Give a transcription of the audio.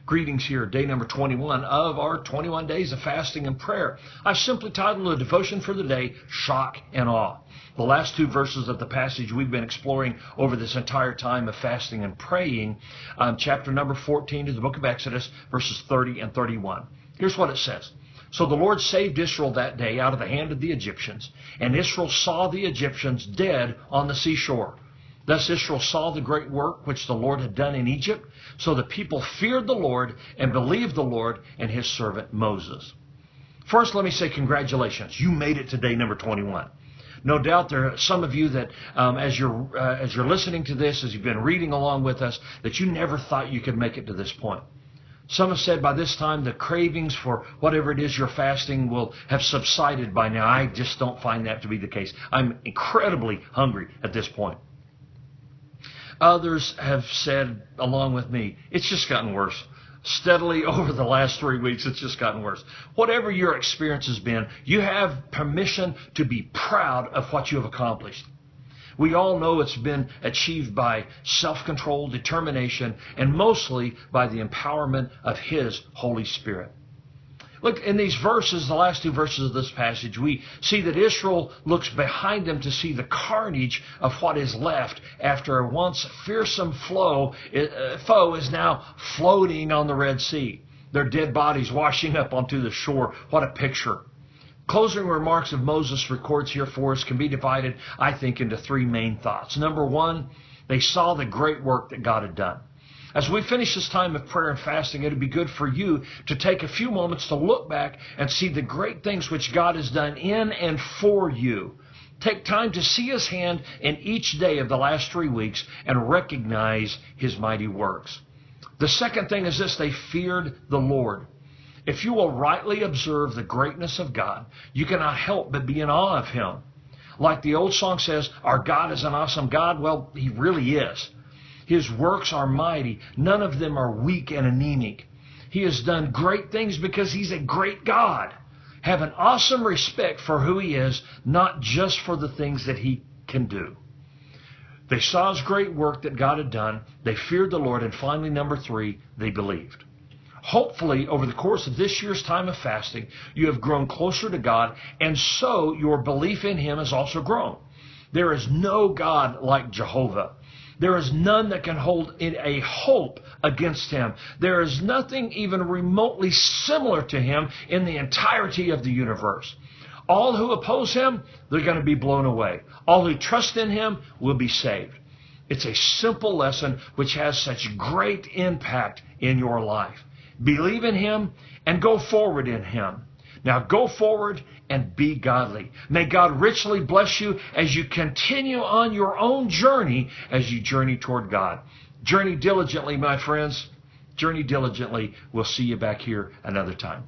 Greetings here, day number 21 of our 21 days of fasting and prayer. I've simply titled the devotion for the day, Shock and Awe. The last two verses of the passage we've been exploring over this entire time of fasting and praying, chapter number 14 of the book of Exodus, verses 30 and 31. Here's what it says. So the Lord saved Israel that day out of the hand of the Egyptians, and Israel saw the Egyptians dead on the seashore. Thus Israel saw the great work which the Lord had done in Egypt. So the people feared the Lord and believed the Lord and his servant Moses. First, let me say congratulations. You made it to day number 21. No doubt there are some of you that as you're listening to this, as you've been reading along with us, that you never thought you could make it to this point. Some have said by this time the cravings for whatever it is you're fasting will have subsided by now. I just don't find that to be the case. I'm incredibly hungry at this point. Others have said, along with me, it's just gotten worse. Steadily over the last 3 weeks, it's just gotten worse. Whatever your experience has been, you have permission to be proud of what you have accomplished. We all know it's been achieved by self-control, determination, and mostly by the empowerment of His Holy Spirit. Look, in these verses, the last two verses of this passage, we see that Israel looks behind them to see the carnage of what is left after a once fearsome foe is now floating on the Red Sea. Their dead bodies washing up onto the shore. What a picture. Closing remarks of Moses records here for us can be divided, I think, into three main thoughts. Number one, they saw the great work that God had done. As we finish this time of prayer and fasting, it would be good for you to take a few moments to look back and see the great things which God has done in and for you. Take time to see His hand in each day of the last 3 weeks and recognize His mighty works. The second thing is this: they feared the Lord. If you will rightly observe the greatness of God, you cannot help but be in awe of Him. Like the old song says, our God is an awesome God. Well, He really is. His works are mighty. None of them are weak and anemic. He has done great things because He's a great God. Have an awesome respect for who He is, not just for the things that He can do. They saw His great work that God had done. They feared the Lord. And finally, number three, they believed. Hopefully, over the course of this year's time of fasting, you have grown closer to God, and so your belief in Him has also grown. There is no God like Jehovah. There is none that can hold in a hope against Him. There is nothing even remotely similar to Him in the entirety of the universe. All who oppose Him, they're going to be blown away. All who trust in Him will be saved. It's a simple lesson which has such great impact in your life. Believe in Him and go forward in Him. Now go forward and be godly. May God richly bless you as you continue on your own journey as you journey toward God. Journey diligently, my friends. Journey diligently. We'll see you back here another time.